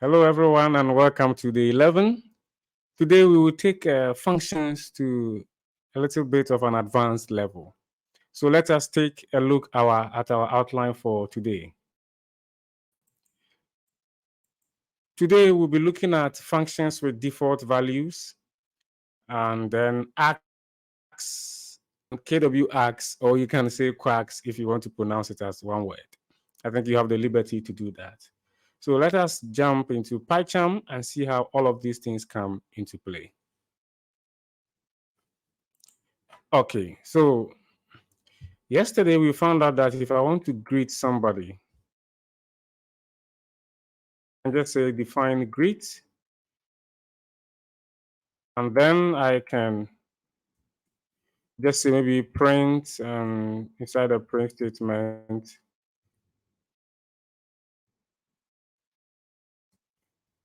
Hello, everyone, and welcome to the 11. Today, we will take functions to a little bit of an advanced level. So let us take a look at our outline for today. Today, we'll be looking at functions with default values, and then args, KW args, or you can say kwargs if you want to pronounce it as one word. I think you have the liberty to do that. So let us jump into PyCharm and see how all of these things come into play. Okay, so yesterday we found out that if I want to greet somebody, I just say define greet, and then I can just say maybe print inside a print statement,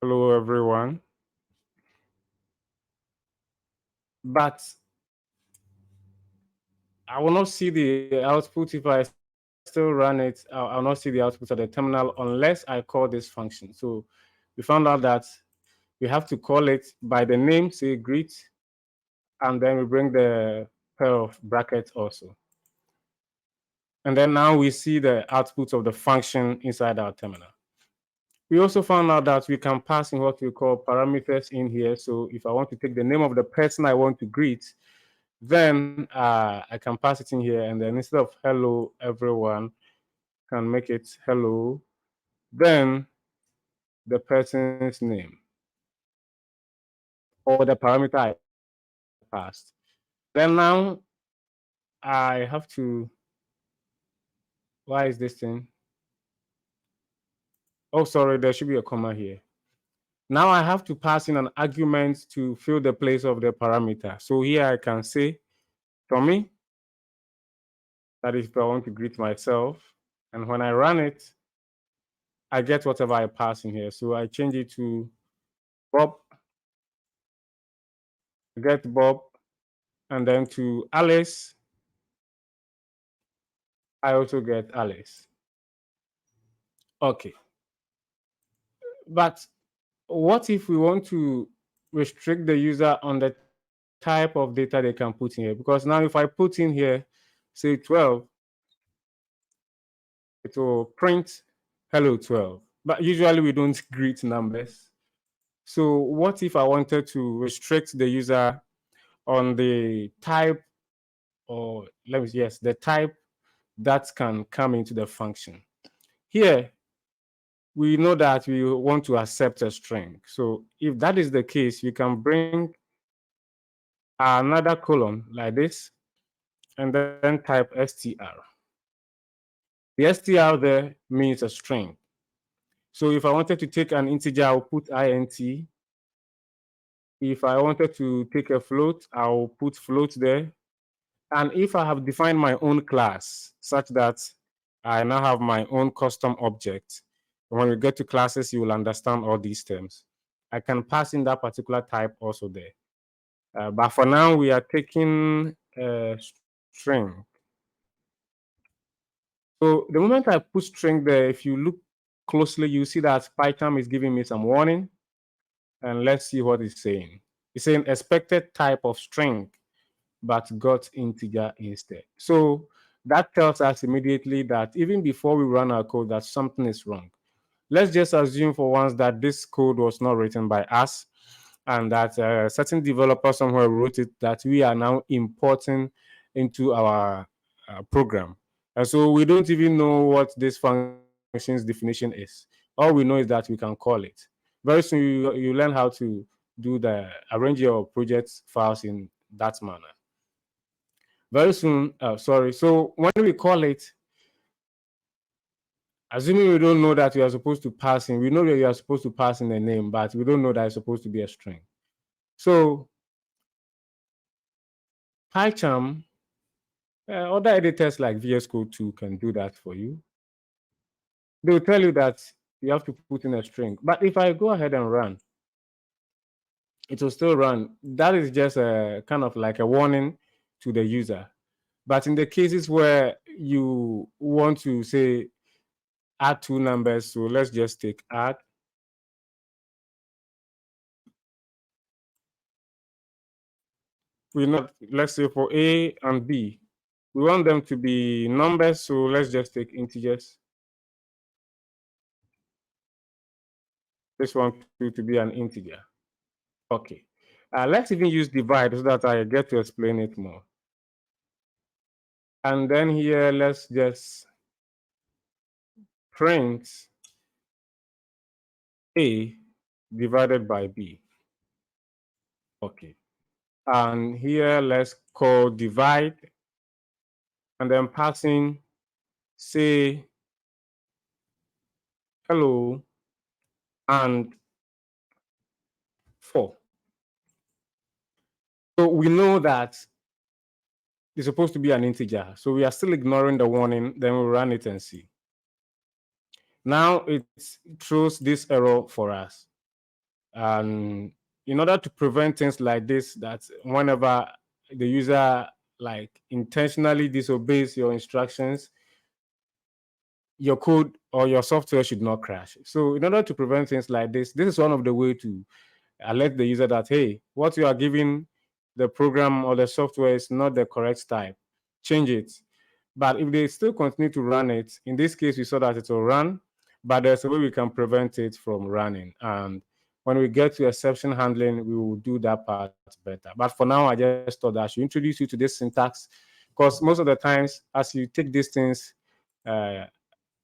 hello everyone. But I will not see the output if I still run it. I'll not see the output at the terminal unless I call this function. So we found out that we have to call it by the name, say greet, and then we bring the pair of brackets also. And then now we see the output of the function inside our terminal. We also found out that we can pass in what we call parameters in here. So if I want to take the name of the person I want to greet, then I can pass it in here. And then instead of hello everyone, I can make it hello, then the person's name or the parameter I passed. Then now I have to, why is this thing? Oh, sorry, there should be a comma here. Now I have to pass in an argument to fill the place of the parameter. So here I can say Tommy, that is if I want to greet myself. And when I run it, I get whatever I pass in here. So I change it to Bob, get Bob, and then to Alice, I also get Alice. Okay. But what if we want to restrict the user on the type of data they can put in here? Because now if I put in here, say 12, it will print hello 12. But usually we don't greet numbers. So what if I wanted to restrict the user on the type, or the type that can come into the function? Here, we know that we want to accept a string. So if that is the case, you can bring another column like this, and then type str. The str there means a string. So if I wanted to take an integer, I'll put int. If I wanted to take a float, I'll put float there. And if I have defined my own class such that I now have my own custom object, when we get to classes, you will understand all these terms. I can pass in that particular type also there. But for now, we are taking a string. So the moment I put string there, if you look closely, you see that Python is giving me some warning. And let's see what it's saying. It's saying expected type of string, but got integer instead. So that tells us immediately that even before we run our code, that something is wrong. Let's just assume for once that this code was not written by us, and that a certain developer somewhere wrote it, that we are now importing into our program. And so we don't even know what this function's definition is. All we know is that we can call it. Very soon you learn how to do the arrange your project files in that manner. Very soon, sorry. So when we call it, assuming we don't know that we are supposed to pass in, we know that you are supposed to pass in a name, but we don't know that it's supposed to be a string. So PyCharm, other editors like VS Code 2 can do that for you. They'll tell you that you have to put in a string. But if I go ahead and run, it will still run. That is just a kind of like a warning to the user. But in the cases where you want to say add two numbers, so let's just take add, we know, let's say for A and B, we want them to be numbers, so let's just take integers. This one to be an integer. Okay. Let's even use divide so that I get to explain it more. And then here, let's just print A divided by B. Okay. And here, let's call divide and then passing, say, hello and 4. So we know that it's supposed to be an integer. So we are still ignoring the warning, then we'll run it and see. Now it throws this error for us. And in order to prevent things like this, that whenever the user like intentionally disobeys your instructions, your code or your software should not crash. So in order to prevent things like this is one of the way to alert the user that, hey, what you are giving the program or the software is not the correct type. Change it. But if they still continue to run it, in this case, we saw that it will run, but there's a way we can prevent it from running. And when we get to exception handling, we will do that part better. But for now, I just thought that I should introduce you to this syntax, because most of the times, as you take these things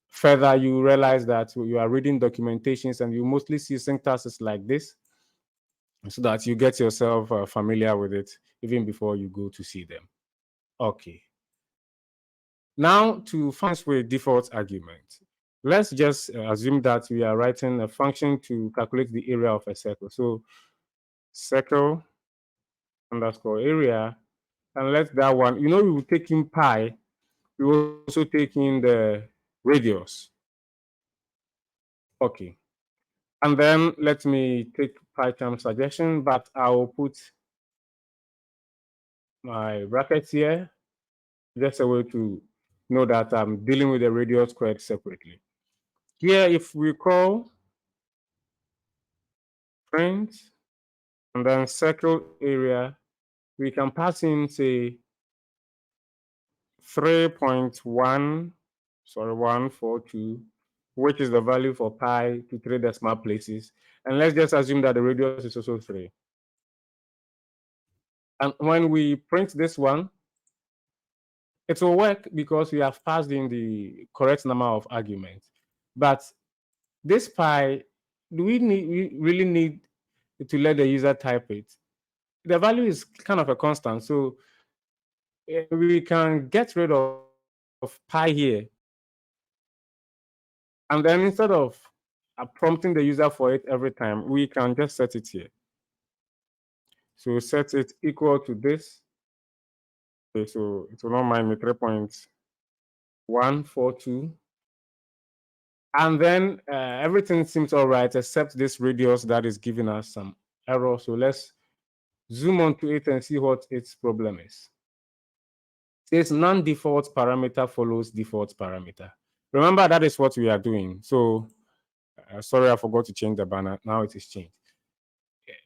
further, you realize that you are reading documentations and you mostly see syntaxes like this, so that you get yourself familiar with it even before you go to see them. Okay. Now to functions with default argument. Let's just assume that we are writing a function to calculate the area of a circle. So circle underscore area, and let that one, we will take in pi, we will also take in the radius. Okay. And then let me take Python suggestion, but I will put my brackets here, just a way to know that I'm dealing with the radius squared separately. Here, if we call print and then circle area, we can pass in, say, 142, which is the value for pi to 3 decimal places. And let's just assume that the radius is also 3. And when we print this one, it will work because we have passed in the correct number of arguments. But this pi, we really need to let the user type it? The value is kind of a constant, so we can get rid of pi here. And then instead of prompting the user for it every time, we can just set it here. So set it equal to this. Okay, so it will not mind me 3.142. And then everything seems all right, except this radius that is giving us some error. So let's zoom onto it and see what its problem is. This non-default parameter follows default parameter. Remember, that is what we are doing. So sorry, I forgot to change the banner. Now it is changed.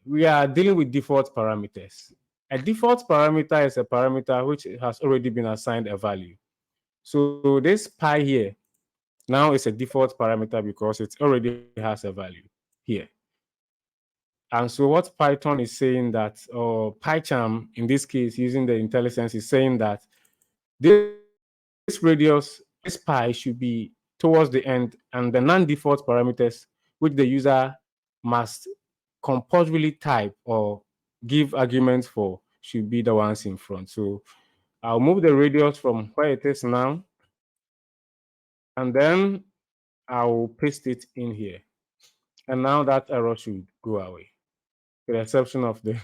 We are dealing with default parameters. A default parameter is a parameter which has already been assigned a value. So this pi here now is a default parameter because it already has a value here. And so what Python is saying that, or PyCharm in this case, using the IntelliSense, is saying that this radius, this pi, should be towards the end, and the non-default parameters which the user must compulsorily type or give arguments for should be the ones in front. So I'll move the radius from where it is now, and then I'll paste it in here. And now that error should go away, with the exception of the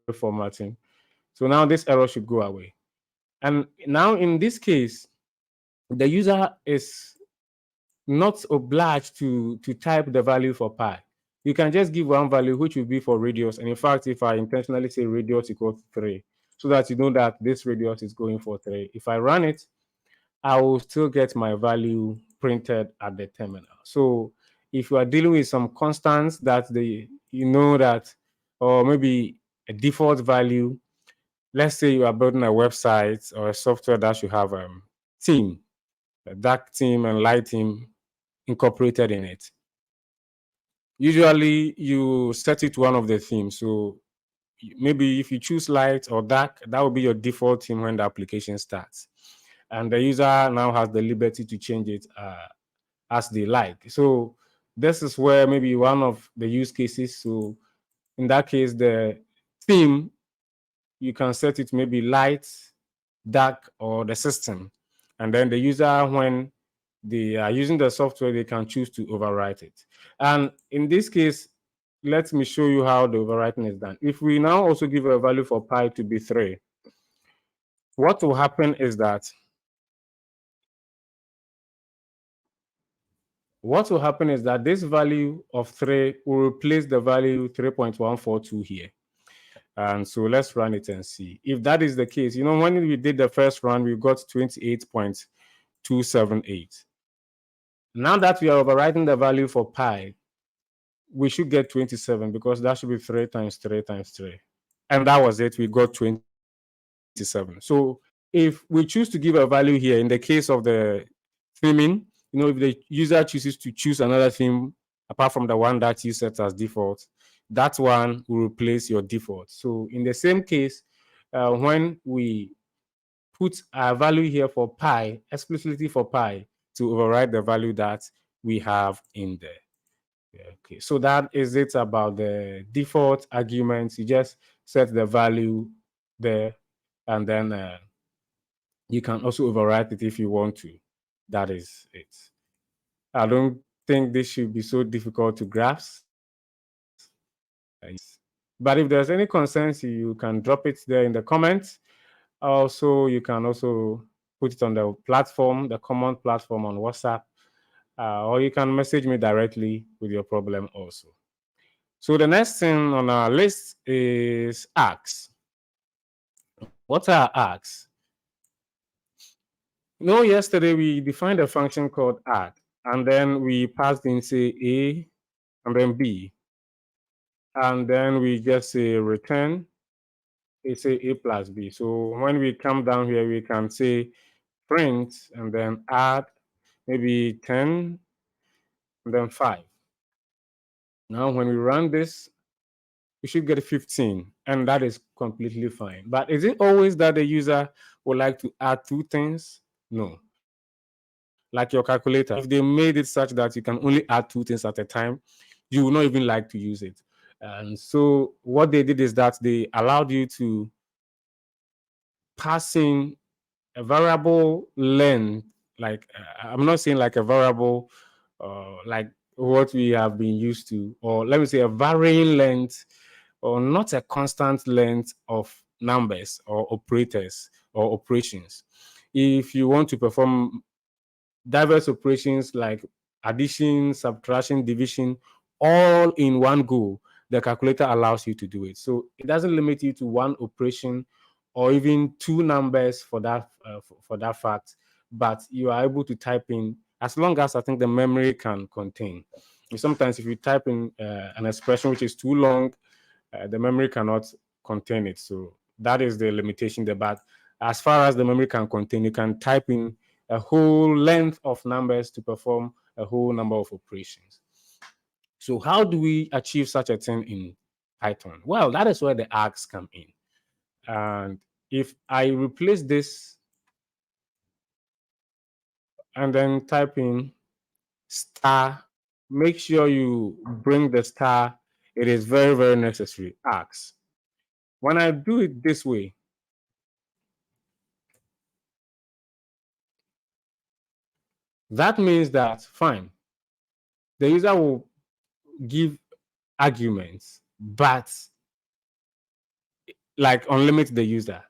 reformatting. So now this error should go away. And now in this case, the user is not obliged to type the value for pi. You can just give one value, which will be for radius. And in fact, if I intentionally say radius equals 3, so that you know that this radius is going for 3, if I run it, I will still get my value printed at the terminal. So if you are dealing with some constants that you know that, or maybe a default value, let's say you are building a website or a software that should have theme, a dark theme and light theme incorporated in it. Usually you set it to one of the themes. So maybe if you choose light or dark, that will be your default theme when the application starts. And the user now has the liberty to change it as they like. So this is where maybe one of the use cases. So in that case, the theme, you can set it maybe light, dark, or the system. And then the user, when they are using the software, they can choose to overwrite it. And in this case, let me show you how the overwriting is done. If we now also give a value for pi to be 3, what will happen is that this value of 3 will replace the value 3.142 here. And so let's run it and see. If that is the case, when we did the first run, we got 28.278. Now that we are overwriting the value for pi, we should get 27 because that should be 3 times 3 times 3. And that was it. We got 27. So if we choose to give a value here, in the case of the theming, if the user chooses to choose another theme apart from the one that you set as default, that one will replace your default. So in the same case, when we put a value here for pi, explicitly for pi, to override the value that we have in there. Okay, so that is it about the default arguments. You just set the value there, and then you can also overwrite it if you want to. That is it. I don't think this should be so difficult to grasp. But if there's any concerns, you can drop it there in the comments. Also, you can also put it on the platform, the common platform on WhatsApp, or you can message me directly with your problem also. So the next thing on our list is args. What are args? Yesterday we defined a function called arg, and then we passed in, say, A and then B. And then we just say return, say A plus B. So when we come down here, we can say print and then add maybe 10 and then 5. Now when we run this, we should get 15, and that is completely fine. But is it always that the user would like to add two things? No. Like your calculator, if they made it such that you can only add two things at a time, you will not even like to use it. And so what they did is that they allowed you to pass in a variable length, like I'm not saying like a variable like what we have been used to, or let me say a varying length, or not a constant length of numbers or operators or operations. If you want to perform diverse operations like addition, subtraction, division, all in one go, the calculator allows you to do it. So it doesn't limit you to one operation or even two numbers for that fact, but you are able to type in as long as I think the memory can contain. Sometimes if you type in an expression which is too long, the memory cannot contain it. So that is the limitation there. But as far as the memory can contain, you can type in a whole length of numbers to perform a whole number of operations. So how do we achieve such a thing in Python? Well, that is where the args come in. And if I replace this and then type in star, make sure you bring the star. It is very, very necessary. Args. When I do it this way, that means that, fine, the user will give arguments, but like unlimit the user.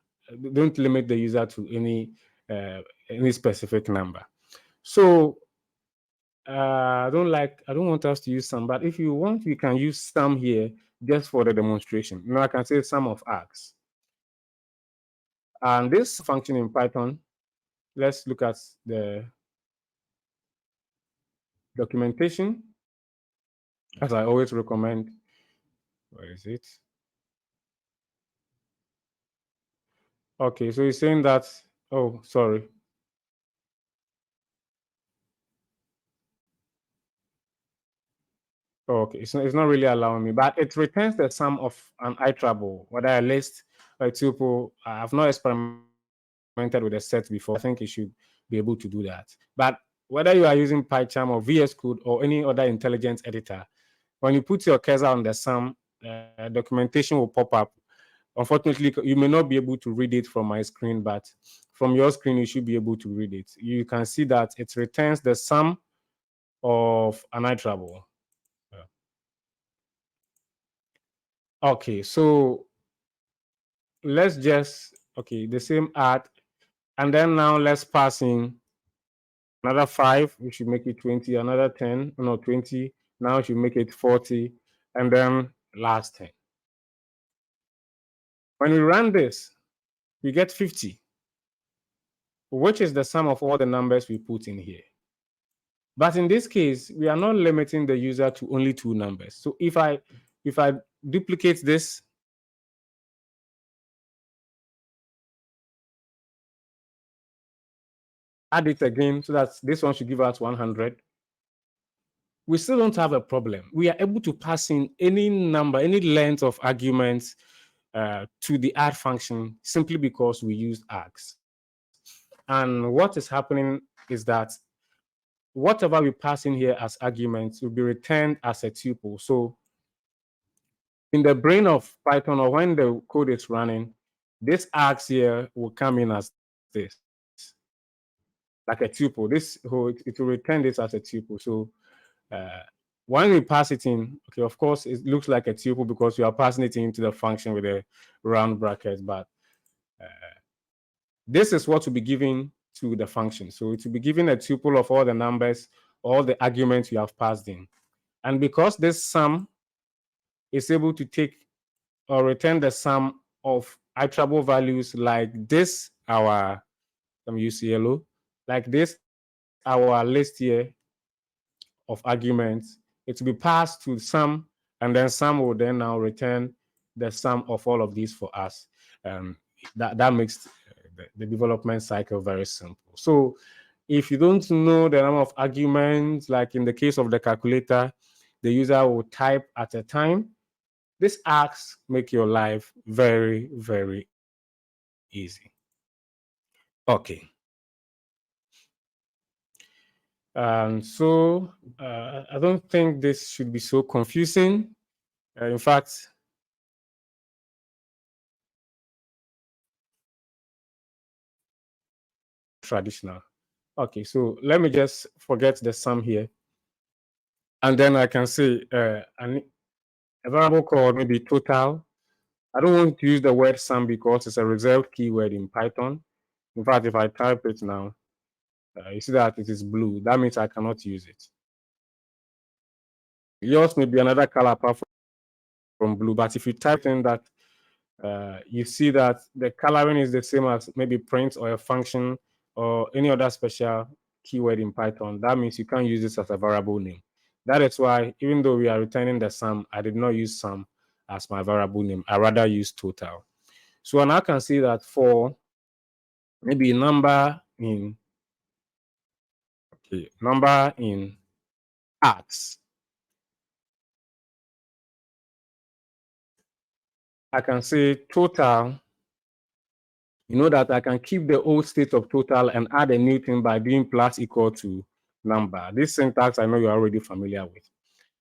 Don't limit the user to any specific number. So I don't want us to use sum, but if you want, we can use sum here just for the demonstration. Now I can say sum of args. And this function in Python, let's look at the documentation, as I always recommend. Where is it? Okay, so you're saying that, oh, sorry. Oh, okay, it's not really allowing me, but it returns the sum of an iterable, whether a list or a tuple. I've not experimented with a set before. I think it should be able to do that. But whether you are using PyCharm or VS Code or any other intelligence editor, when you put your cursor on the sum, documentation will pop up. Unfortunately, you may not be able to read it from my screen, but from your screen, you should be able to read it. You can see that it returns the sum of an iterable. Okay, so let's just, okay, the same add, and then now let's pass in another 5, we should make it 20, another 10, no, 20, now we should make it 40, and then last 10. When we run this, we get 50, which is the sum of all the numbers we put in here. But in this case, we are not limiting the user to only 2 numbers. So if I duplicate this, add it again, so that this one should give us 100, we still don't have a problem. We are able to pass in any number, any length of arguments to the add function simply because we use args. And what is happening is that whatever we pass in here as arguments will be returned as a tuple. So in the brain of Python, or when the code is running, this args here will come in as this, like a tuple. This it will return this as a tuple. So when we pass it in, okay, of course, it looks like a tuple because we are passing it into the function with a round bracket, but this is what will be given to the function. So it will be given a tuple of all the numbers, all the arguments you have passed in. And because this sum is able to take or return the sum of iterable values like this, let me use yellow, like this, our list here of arguments, it will be passed to sum, and then sum will then now return the sum of all of these for us. That makes the development cycle very simple. So if you don't know the number of arguments, like in the case of the calculator, the user will type at a time. This args make your life very, very easy. Okay. So I don't think this should be so confusing. In fact, traditional. Okay, so let me just forget the sum here. And then I can say a variable called maybe total. I don't want to use the word sum because it's a reserved keyword in Python. In fact, if I type it now, you see that it is blue. That means I cannot use it. Yours may be another color apart from blue, but if you type in that, you see that the coloring is the same as maybe print or a function or any other special keyword in Python. That means you can't use this as a variable name. That is why, even though we are returning the sum, I did not use sum as my variable name. I rather use total. So now I can see that for maybe number in args, I can say total. You know that I can keep the old state of total and add a new thing by doing plus equal to number. This syntax I know you're already familiar with.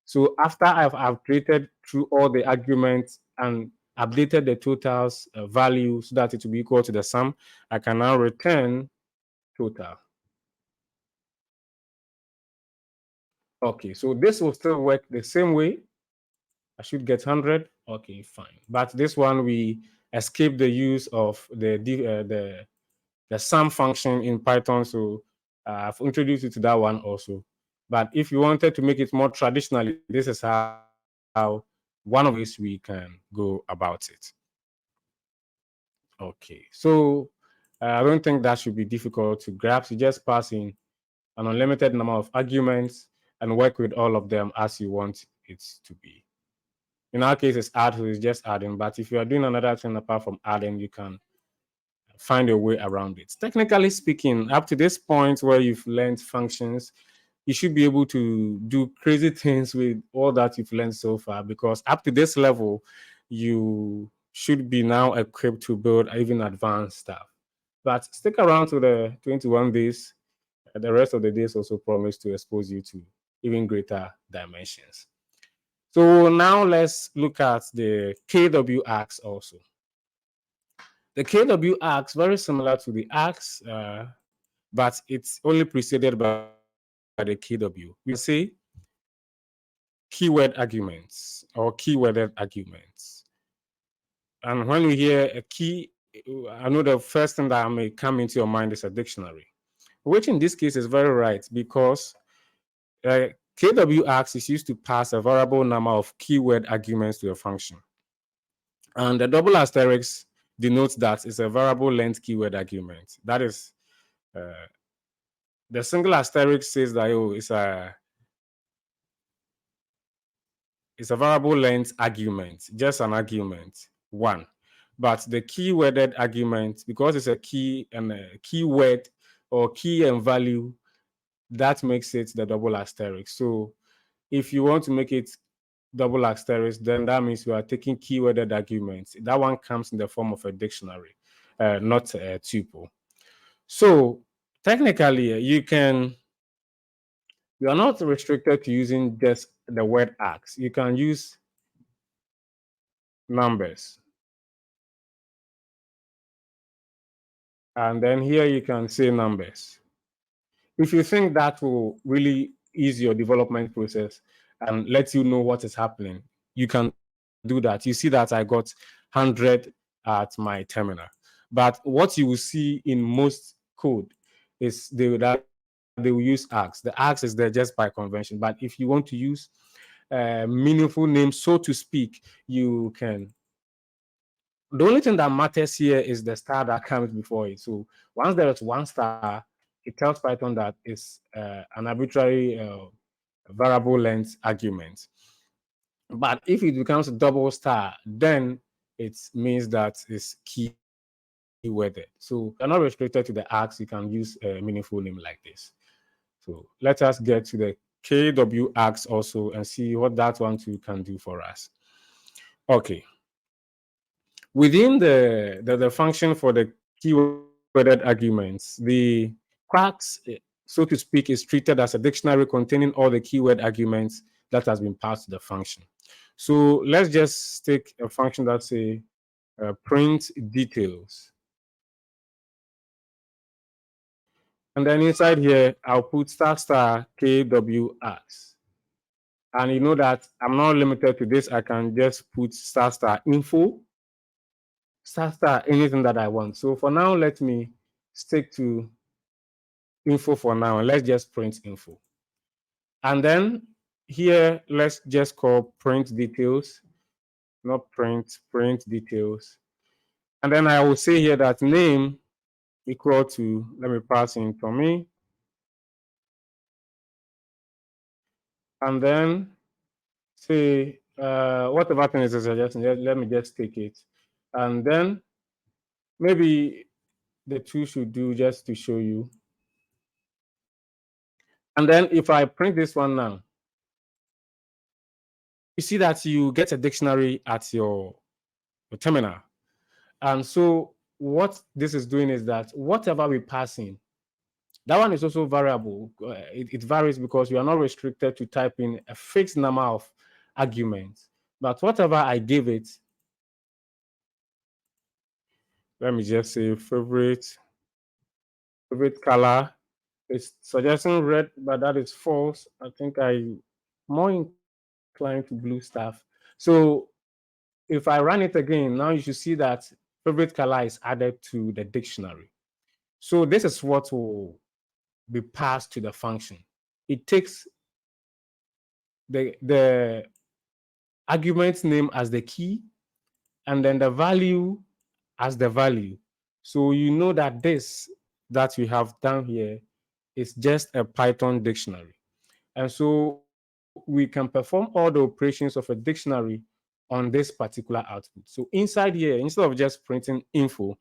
So after I've updated through all the arguments and updated the totals value so that it will be equal to the sum, I can now return total. Okay, so this will still work the same way. I should get 100. Okay, fine. But this one, we escape the use of the sum function in Python. So I've introduced you to that one also. But if you wanted to make it more traditionally, this is how one of ways we can go about it. Okay, so I don't think that should be difficult to grasp. You just pass in an unlimited number of arguments and work with all of them as you want it to be. In our case, it's add, so it's just adding. But if you are doing another thing apart from adding, you can find a way around it. Technically speaking, up to this point where you've learned functions, you should be able to do crazy things with all that you've learned so far, because up to this level, you should be now equipped to build even advanced stuff. But stick around to the 21 days. The rest of the days also promise to expose you to even greater dimensions. So now let's look at the KW arcs also. The KW arcs, very similar to the arcs, but it's only preceded by the KW. We can say keyword arguments or keyworded arguments. And when you hear a key, I know the first thing that may come into your mind is a dictionary, which in this case is very right, because KW args is used to pass a variable number of keyword arguments to a function. And the double asterisk denotes that it's a variable length keyword argument. That is, the single asterisk says that it's a variable length argument, just an argument, one. But the keyworded argument, because it's a key and a keyword or key and value, that makes it the double asterisk. So if you want to make it double asterisk, then that means you are taking keyworded arguments. That one comes in the form of a dictionary, not a tuple. So technically, you are not restricted to using just the word args. You can use numbers. And then here you can say numbers. If you think that will really ease your development process and let you know what is happening, you can do that. You see that I got 100 at my terminal. But what you will see in most code is that they will use args. The args is there just by convention. But if you want to use meaningful names, so to speak, you can. The only thing that matters here is the star that comes before it. So once there is one star, it tells Python that it's an arbitrary variable length argument. But if it becomes a double star, then it means that it's keyworded. So you're not restricted to the args. You can use a meaningful name like this. So let us get to the KW args also and see what that one too can do for us. Okay. Within the function for the keyworded arguments, the quarks, so to speak, is treated as a dictionary containing all the keyword arguments that has been passed to the function. So let's just take a function that say print details. And then inside here, I'll put star KW args. And you know that I'm not limited to this. I can just put star info, star anything that I want. So for now, let me stick to info for now, and let's just print info. And then here, let's just call print details, not print details. And then I will say here that name equal to, let me pass in Tommy. And then say whatever thing is a suggestion, let me just take it. And then maybe the two should do just to show you. And then if I print this one now, you see that you get a dictionary at your terminal. And so what this is doing is that whatever we pass in, that one is also variable. It varies because we are not restricted to type in a fixed number of arguments. But whatever I give it, let me just say favorite color. It's suggesting red, but that is false. I think I'm more inclined to blue stuff. So if I run it again, now you should see that favorite color is added to the dictionary. So this is what will be passed to the function. It takes the argument name as the key and then the value as the value. So you know that this that we have down here is just a Python dictionary. And so we can perform all the operations of a dictionary on this particular output. So inside here, instead of just printing info,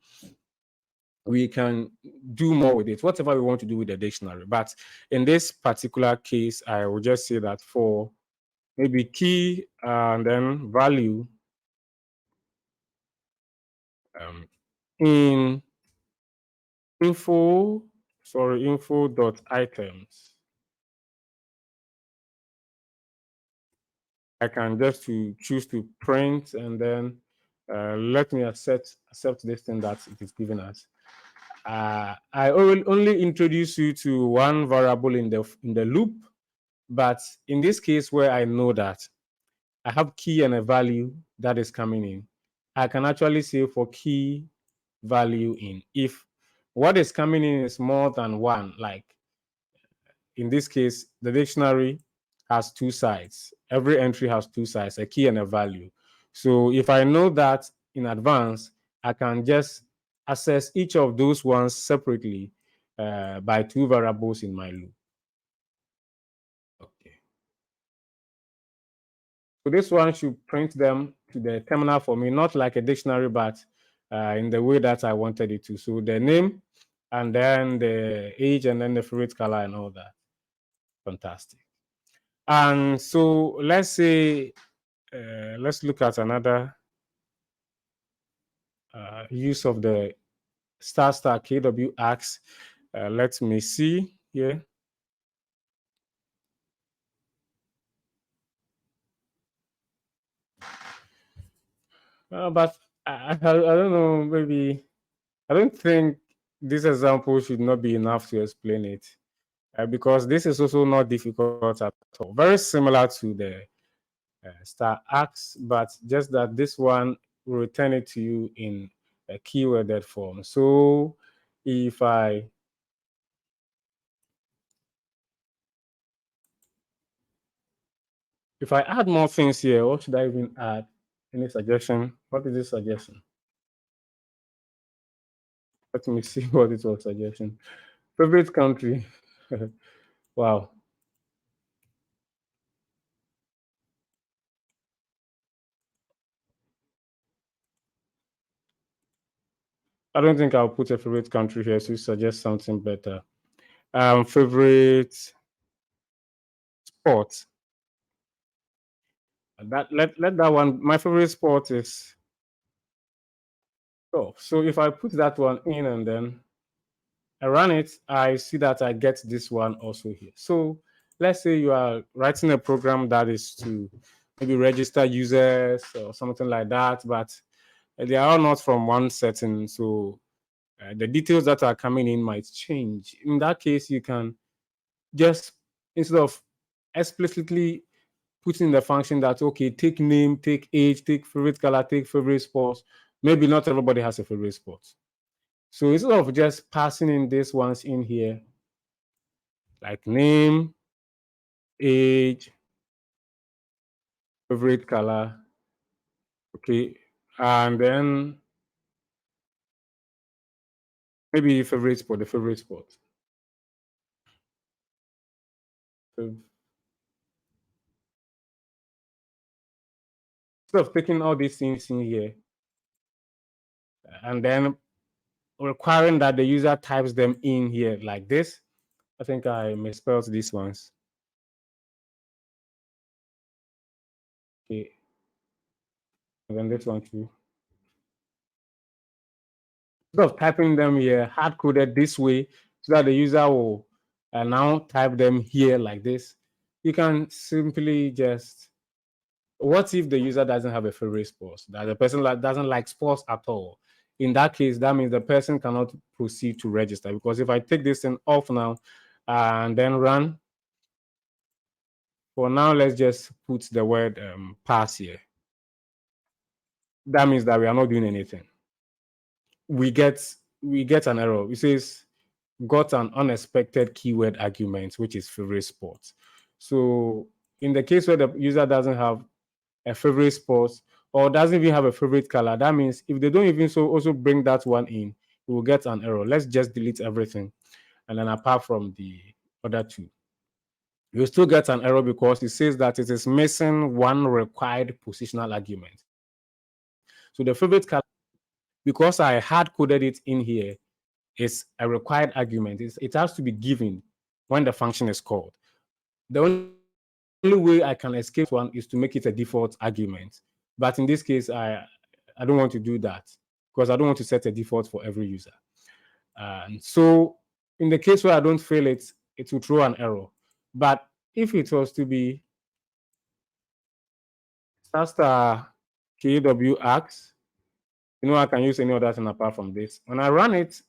we can do more with it, whatever we want to do with the dictionary. But in this particular case, I will just say that for maybe key and then value in info dot items, I can just to choose to print and then let me accept this thing that it is giving us. I will only introduce you to one variable in the loop, but in this case where I know that I have key and a value that is coming in, I can actually say for key value in, if what is coming in is more than one, like in this case, the dictionary has two sides. Every entry has two sides, a key and a value. So if I know that in advance, I can just access each of those ones separately by two variables in my loop. Okay. So this one should print them to the terminal for me, not like a dictionary, but in the way that I wanted it to. So the name and then the age and then the favorite color and all that. Fantastic. And so let's say, let's look at another use of the star KW Args. Let me see here. But I don't know, maybe I don't think this example should not be enough to explain it because this is also not difficult at all. Very similar to the star Args, but just that this one will return it to you in a keyworded form. So if I add more things here, what should I even add? Any suggestion? What is this suggestion? Let me see what it was suggestion. Favorite country. Wow. I don't think I'll put a favorite country here, so suggest something better. Favorite sport. That let that one. My favorite sport is golf. So if I put that one in and then I run it, I see that I get this one also here. So let's say you are writing a program that is to maybe register users or something like that, but they are all not from one setting. So the details that are coming in might change. In that case, you can just, instead of explicitly putting the function that, okay, take name, take age, take favorite color, take favorite sports, maybe not everybody has a favorite sport. So instead of just passing in these ones in here, like name, age, favorite color, okay, and then maybe favorite sport, the favorite sport. So instead of taking all these things in here and then requiring that the user types them in here like this, I think I misspelled these ones. Okay, and then this one too. Instead of typing them here hard coded this way so that the user will now type them here like this, you can simply just, what if the user doesn't have a favorite sport, that the person doesn't like sports at all? In that case, that means the person cannot proceed to register, because if I take this thing off now and then run, for now, let's just put the word pass here. That means that we are not doing anything. We get an error. It says got an unexpected keyword argument, which is favorite sport. So in the case where the user doesn't have a favorite sport or doesn't even have a favorite color, that means if they don't even also bring that one in, we will get an error. Let's just delete everything. And then apart from the other two, you still get an error because it says that it is missing one required positional argument. So the favorite color, because I hard coded it in here, is a required argument. It has to be given when the function is called. The only way I can escape one is to make it a default argument. But in this case, I don't want to do that because I don't want to set a default for every user. So in the case where I don't fail it, it will throw an error. But if it was to be star KW I can use any other thing apart from this. When I run it,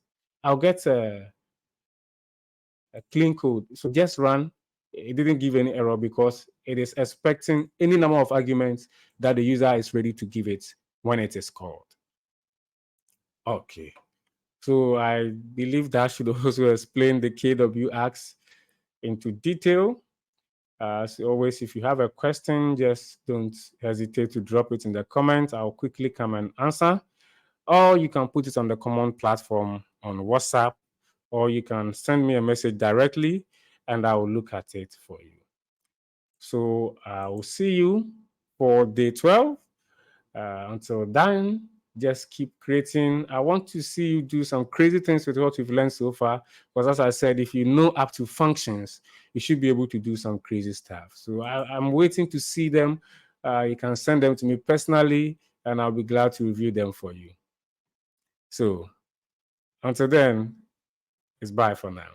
I'll get a clean code. So just run. It didn't give any error because it is expecting any number of arguments that the user is ready to give it when it is called. Okay. So I believe that should also explain the KW into detail. As always, if you have a question, just don't hesitate to drop it in the comments. I'll quickly come and answer. Or you can put it on the common platform on WhatsApp, or you can send me a message directly and I will look at it for you. So I will see you for day 12. Until then, just keep creating. I want to see you do some crazy things with what we've learned so far. Because as I said, if you know up to functions, you should be able to do some crazy stuff. So I'm waiting to see them. You can send them to me personally, and I'll be glad to review them for you. So until then, it's bye for now.